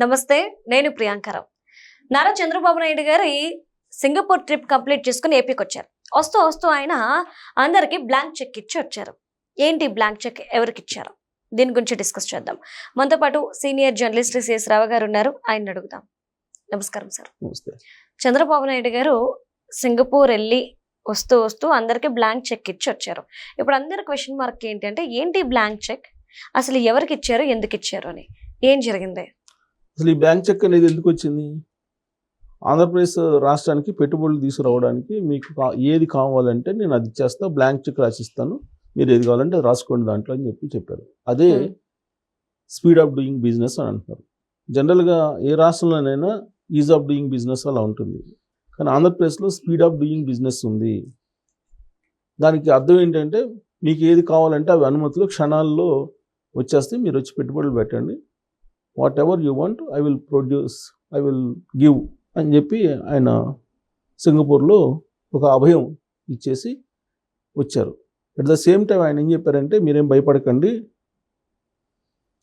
నమస్తే, నేను ప్రియాంకరావు. నారా చంద్రబాబు నాయుడు గారి సింగపూర్ ట్రిప్ కంప్లీట్ చేసుకుని ఏపీకి వచ్చారు. వస్తూ వస్తూ ఆయన అందరికి బ్లాంక్ చెక్ ఇచ్చి వచ్చారు. ఏంటి బ్లాంక్ చెక్ ఎవరికి ఇచ్చారు? దీని గురించి డిస్కస్ చేద్దాం. మనతో పాటు సీనియర్ జర్నలిస్ట్ సిఎస్ రావు గారు ఉన్నారు. ఆయన అడుగుదాం. నమస్కారం సార్. నమస్తే. చంద్రబాబు నాయుడు గారు సింగపూర్ వెళ్ళి వస్తూ వస్తూ అందరికి బ్లాంక్ చెక్ ఇచ్చి వచ్చారు. ఇప్పుడు అందరి క్వశ్చన్ మార్క్ ఏంటి అంటే, ఏంటి బ్లాంక్ చెక్, అసలు ఎవరికి ఇచ్చారు, ఎందుకు ఇచ్చారు అని, ఏం జరిగింది? అసలు ఈ బ్యాంక్ చెక్ అనేది ఎందుకు వచ్చింది? ఆంధ్రప్రదేశ్ రాష్ట్రానికి పెట్టుబడులు తీసుకురావడానికి మీకు ఏది కావాలంటే నేను అది ఇచ్చేస్తా, బ్లాంక్ చెక్ రాసిస్తాను, మీరు ఏది కావాలంటే అది రాసుకోండి దాంట్లో అని చెప్పారు. అదే స్పీడ్ ఆఫ్ డూయింగ్ బిజినెస్ అని అంటున్నారు. జనరల్గా ఏ రాష్ట్రంలోనైనా ఈజ్ ఆఫ్ డూయింగ్ బిజినెస్ అలా ఉంటుంది, కానీ ఆంధ్రప్రదేశ్లో స్పీడ్ ఆఫ్ డూయింగ్ బిజినెస్ ఉంది. దానికి అర్థం ఏంటంటే, మీకు ఏది కావాలంటే అవి అనుమతులు క్షణాల్లో వచ్చేస్తే మీరు వచ్చి పెట్టుబడులు పెట్టండి, what ever you want I will produce, I will give అని చెప్పి ఆయన సింగపూర్లో ఒక అభయం ఇచ్చేసి వచ్చారు. అట్ ద సేమ్ టైం ఆయన ఏం చెప్పారంటే, మీరేం భయపడకండి,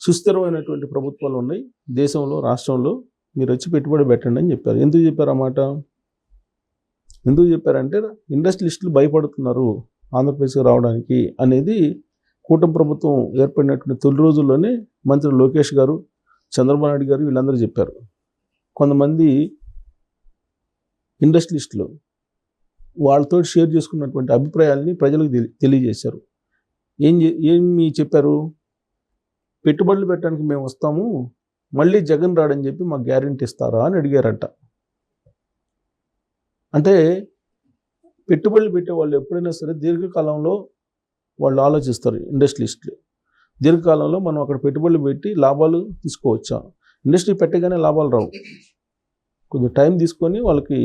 సుస్థిరమైనటువంటి ప్రభుత్వాలు ఉన్నాయి దేశంలో, రాష్ట్రంలో, మీరు వచ్చి పెట్టుబడి పెట్టండి అని చెప్పారు. ఎందుకు చెప్పారు అన్నమాట? ఎందుకు చెప్పారంటే, ఇండస్ట్రియలిస్టులు భయపడుతున్నారు ఆంధ్రప్రదేశ్కి రావడానికి అనేది కూటమి ప్రభుత్వం ఏర్పడినటువంటి తొలి రోజుల్లోనే మంత్రి లోకేష్ గారు, చంద్రబాబు నాయుడు గారు వీళ్ళందరూ చెప్పారు. కొంతమంది ఇండస్ట్రియలిస్టులు వాళ్ళతో షేర్ చేసుకున్నటువంటి అభిప్రాయాలని ప్రజలకు తెలియజేశారు. ఏమి చెప్పారు? పెట్టుబడులు పెట్టడానికి మేము వస్తాము, మళ్ళీ జగన్ రాడని చెప్పి మాకు గ్యారెంటీ ఇస్తారా అని అడిగారంట. అంటే పెట్టుబడులు పెట్టే వాళ్ళు ఎప్పుడైనా సరే దీర్ఘకాలంలో వాళ్ళు ఆలోచిస్తారు. ఇండస్ట్రియలిస్టులు దీర్ఘకాలంలో మనం అక్కడ పెట్టుబడులు పెట్టి లాభాలు తీసుకోవచ్చా? ఇండస్ట్రీ పెట్టగానే లాభాలు రావు, కొంచెం టైం తీసుకొని వాళ్ళకి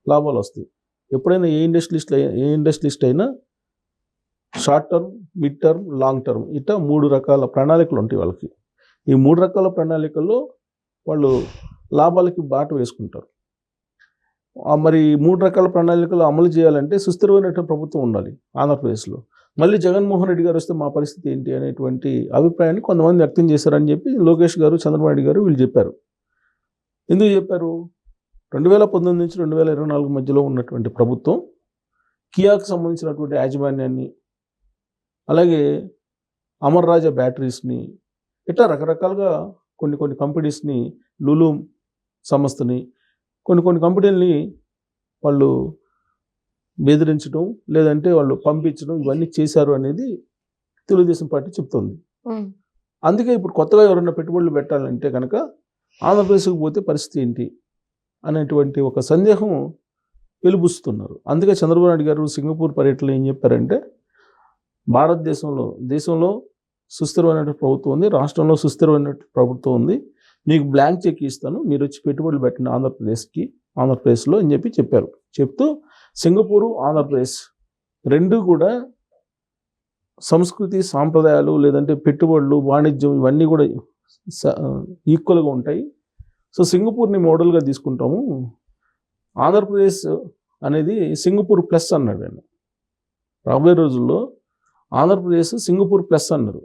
లాభాలు వస్తాయి. ఎప్పుడైనా ఏ ఇండస్ట్రియలిస్ట్ అయినా short term, mid term, long term, ఇట్లా 3 రకాల ప్రణాళికలు ఉంటాయి వాళ్ళకి. ఈ 3 రకాల ప్రణాళికల్లో వాళ్ళు లాభాలకి బాట వేసుకుంటారు. మరి 3 రకాల ప్రణాళికలు అమలు చేయాలంటే సుస్థిరమైనటువంటి ప్రభుత్వం ఉండాలి ఆంధ్రప్రదేశ్లో. మళ్ళీ జగన్మోహన్ రెడ్డి గారు వస్తే మా పరిస్థితి ఏంటి అనేటువంటి అభిప్రాయాన్ని కొంతమంది వ్యక్తం చేశారని చెప్పి లోకేష్ గారు, చంద్రబాబు నాయుడు గారు వీళ్ళు చెప్పారు. ఎందుకు చెప్పారు? 2019 నుంచి 2024 మధ్యలో ఉన్నటువంటి ప్రభుత్వం కియాకు సంబంధించినటువంటి యాజమాన్యాన్ని, అలాగే అమర్ రాజా బ్యాటరీస్ని, ఇట్లా రకరకాలుగా కొన్ని కంపెనీస్ని, లులు సంస్థని, కొన్ని కంపెనీలని వాళ్ళు బెదిరించడం, లేదంటే వాళ్ళు పంపించడం, ఇవన్నీ చేశారు అనేది తెలుగుదేశం పార్టీ చెప్తుంది. అందుకే ఇప్పుడు కొత్తగా ఎవరైనా పెట్టుబడులు పెట్టాలంటే కనుక ఆంధ్రప్రదేశ్కి పోతే పరిస్థితి ఏంటి అనేటువంటి ఒక సందేహం వెలుబుస్తున్నారు. అందుకే చంద్రబాబు నాయుడు గారు సింగపూర్ పర్యటనలో ఏం చెప్పారంటే, దేశంలో సుస్థిరమైన ప్రభుత్వం ఉంది, రాష్ట్రంలో సుస్థిరమైన ప్రభుత్వం ఉంది, మీకు బ్లాంక్ చెక్ ఇస్తాను, మీరు వచ్చి పెట్టుబడులు పెట్టండి ఆంధ్రప్రదేశ్లో అని చెప్పారు. చెప్తూ సింగపూరు, ఆంధ్రప్రదేశ్ రెండు కూడా సంస్కృతి, సాంప్రదాయాలు, లేదంటే పెట్టుబడులు, వాణిజ్యం ఇవన్నీ కూడా ఈక్వల్గా ఉంటాయి. సో సింగపూర్ని మోడల్గా తీసుకుంటాము, ఆంధ్రప్రదేశ్ అనేది సింగపూర్ ప్లస్ అన్నాడు ఆయన. రాబోయే రోజుల్లో ఆంధ్రప్రదేశ్ సింగపూర్ ప్లస్ అన్నారు.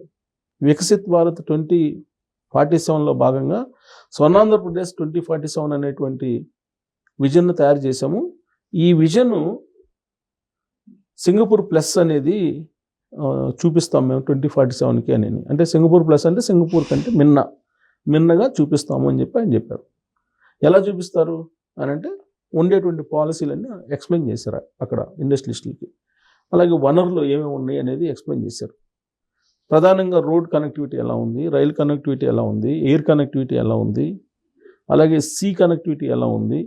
వికసిత్ భారత్ 2047లో భాగంగా స్వర్ణాంధ్రప్రదేశ్ 2047 అనేటువంటి విజన్ను తయారు చేశాము. ఈ విజన్ సింగపూర్ ప్లస్ అనేది చూపిస్తాం మేము 2047కి అని. అంటే సింగపూర్ ప్లస్ అంటే సింగపూర్ కంటే మిన్నగా చూపిస్తాము అని చెప్పి ఆయన చెప్పారు. ఎలా చూపిస్తారు అని అంటే, ఉండేటువంటి పాలసీలన్నీ ఎక్స్ప్లెయిన్ చేశారు అక్కడ ఇండస్ట్రియలిస్టులకి. అలాగే వనరులు ఏమేమి ఉన్నాయి అనేది ఎక్స్ప్లెయిన్ చేశారు. ప్రధానంగా రోడ్ కనెక్టివిటీ ఎలా ఉంది, రైల్ కనెక్టివిటీ ఎలా ఉంది, ఎయిర్ కనెక్టివిటీ ఎలా ఉంది, అలాగే సీ కనెక్టివిటీ ఎలా ఉంది,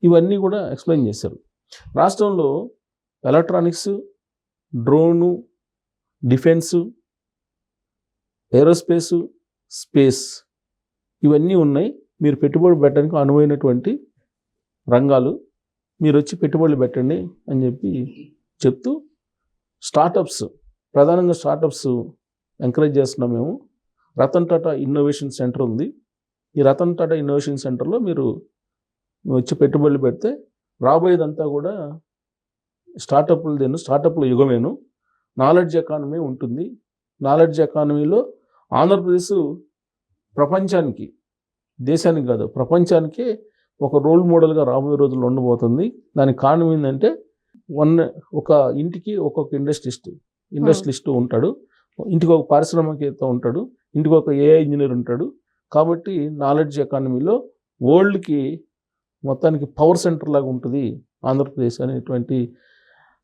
ఇవన్నీ కూడా ఎక్స్ప్లెయిన్ చేశారు. రాష్ట్రంలో ఎలక్ట్రానిక్స్, డ్రోను, డిఫెన్సు, ఏరోస్పేసు, స్పేస్ ఇవన్నీ ఉన్నాయి. మీరు పెట్టుబడి పెట్టడానికి అనువైనటువంటి రంగాలు, మీరు వచ్చి పెట్టుబడులు పెట్టండి అని చెప్తూ స్టార్టప్స్, ప్రధానంగా స్టార్టప్స్ ఎంకరేజ్ చేస్తున్నాం మేము. రతన్ టాటా ఇన్నోవేషన్ సెంటర్ ఉంది. ఈ రతన్ టాటా ఇన్నోవేషన్ సెంటర్లో మీరు వచ్చి పెట్టుబడులు పెడితే రాబోయేదంతా కూడా స్టార్టప్ల యుగమేను, నాలెడ్జ్ ఎకానమీ ఉంటుంది. నాలెడ్జ్ ఎకానమీలో ఆంధ్రప్రదేశ్ ప్రపంచానికి దేశానికి కాదు ప్రపంచానికే ఒక రోల్ మోడల్గా రాబోయే రోజుల్లో ఉండబోతుంది. దానికి కారణం ఏంటంటే ఒక ఇంటికి ఒక్కొక్క ఇండస్ట్రియలిస్ట్ ఉంటాడు, ఇంటికి ఒక పారిశ్రామికవేత్త ఉంటాడు, ఇంటికి ఒక ఏఐ ఇంజనీర్ ఉంటాడు. కాబట్టి నాలెడ్జ్ ఎకానమీలో వరల్డ్కి మొత్తానికి పవర్ సెంటర్ లాగా ఉంటుంది ఆంధ్రప్రదేశ్ అనేటువంటి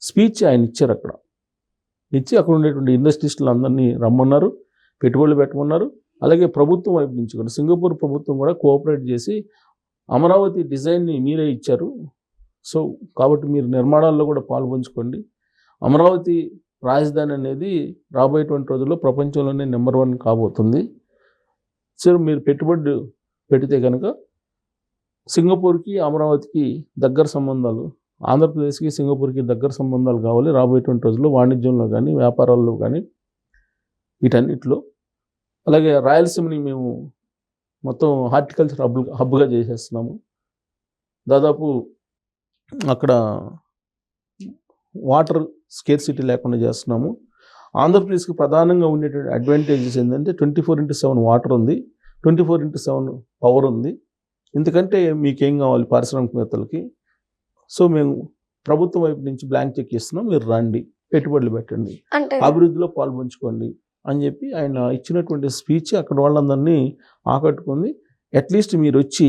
స్పీచ్ ఆయన ఇచ్చారు. అక్కడ ఉండేటువంటి ఇండస్ట్రియలిస్టులు అందరినీ రమ్మన్నారు, పెట్టుబడులు పెట్టమన్నారు. అలాగే ప్రభుత్వం వైపు నుంచి కూడా సింగపూర్ ప్రభుత్వం కూడా కోఆపరేట్ చేసి అమరావతి డిజైన్ని మీరే ఇచ్చారు, సో కాబట్టి మీరు నిర్మాణాల్లో కూడా పాల్పంచుకోండి. అమరావతి రాజధాని అనేది రాబోయేటువంటి రోజుల్లో ప్రపంచంలోనే నెంబర్ 1 కాబోతుంది. సో మీరు పెట్టుబడి పెడితే కనుక సింగపూర్కి అమరావతికి దగ్గర సంబంధాలు, ఆంధ్రప్రదేశ్కి సింగపూర్కి దగ్గర సంబంధాలు కావాలి రాబోయేటువంటి రోజుల్లో, వాణిజ్యంలో కానీ వ్యాపారాల్లో కానీ వీటన్నిటిలో. అలాగే రాయలసీమని మేము మొత్తం హార్టికల్చర్ హబ్గా చేసేస్తున్నాము. దాదాపు అక్కడ వాటర్ స్కేర్సిటీ లేకుండా చేస్తున్నాము. ఆంధ్రప్రదేశ్కి ప్రధానంగా ఉండేటువంటి అడ్వాంటేజెస్ ఏంటంటే 24/7 వాటర్ ఉంది, 24/7 పవర్ ఉంది. ఎందుకంటే మీకేం కావాలి పారిశ్రామికవేత్తలకి? సో మేము ప్రభుత్వం వైపు నుంచి బ్లాంక్ చెక్ ఇస్తున్నాం, మీరు రండి, పెట్టుబడులు పెట్టండి, అభివృద్ధిలో పాల్పంచుకోండి అని చెప్పి ఆయన ఇచ్చినటువంటి స్పీచ్ అక్కడ వాళ్ళందరినీ ఆకట్టుకుంది. అట్లీస్ట్ మీరు వచ్చి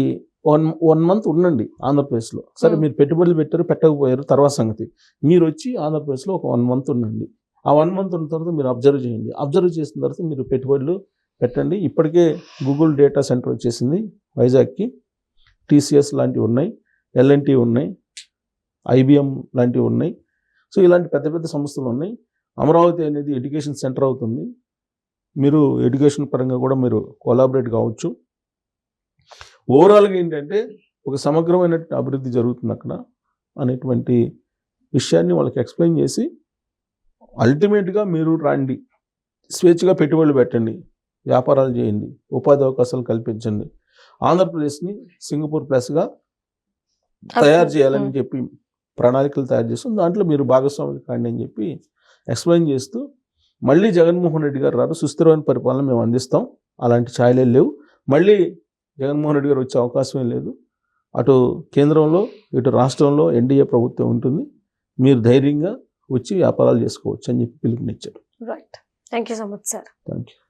వన్ మంత్ ఉండండి ఆంధ్రప్రదేశ్లో. సరే మీరు పెట్టుబడులు పెట్టారు పెట్టకపోయారు తర్వాత సంగతి, మీరు వచ్చి ఆంధ్రప్రదేశ్లో ఒక 1 మంత్ ఉండండి. ఆ 1 మంత్ ఉన్న తర్వాత మీరు అబ్జర్వ్ చేయండి, అబ్జర్వ్ చేసిన తర్వాత మీరు పెట్టుబడులు పెట్టండి. ఇప్పటికే గూగుల్ డేటా సెంటర్ వచ్చేసింది వైజాగ్కి, TCS లాంటివి ఉన్నాయి, L&T ఉన్నాయి, IBM లాంటివి ఉన్నాయి. సో ఇలాంటి పెద్ద పెద్ద సంస్థలు ఉన్నాయి. అమరావతి అనేది ఎడ్యుకేషన్ సెంటర్ అవుతుంది. మీరు ఎడ్యుకేషన్ పరంగా కూడా మీరు కొలాబరేట్ కావచ్చు. ఓవరాల్గా ఏంటంటే ఒక సమగ్రమైన అభివృద్ధి జరుగుతుంది అక్కడ అనేటువంటి విషయాన్ని వాళ్ళకి ఎక్స్ప్లెయిన్ చేసి అల్టిమేట్గా మీరు రండి, స్వేచ్ఛగా పెట్టుబడులు పెట్టండి, వ్యాపారాలు చేయండి, ఉపాధి అవకాశాలు కల్పించండి, ఆంధ్రప్రదేశ్ని సింగపూర్ ప్లస్గా తయారు చేయాలని చెప్పి ప్రణాళికలు తయారు చేస్తాం, దాంట్లో మీరు భాగస్వాములు కాండి అని చెప్పి ఎక్స్ప్లెయిన్ చేస్తూ మళ్ళీ జగన్మోహన్ రెడ్డి గారు రారు, సుస్థిరమైన పరిపాలన మేము అందిస్తాం, అలాంటి ఛాయలే లేవు, మళ్ళీ జగన్మోహన్ రెడ్డి గారు వచ్చే అవకాశమే లేదు, అటు కేంద్రంలో ఇటు రాష్ట్రంలో ఎన్డీఏ ప్రభుత్వం ఉంటుంది, మీరు ధైర్యంగా వచ్చి వ్యాపారాలు చేసుకోవచ్చు అని చెప్పి పిలుపునిచ్చారు. Right, thank you so much sir. Thank you.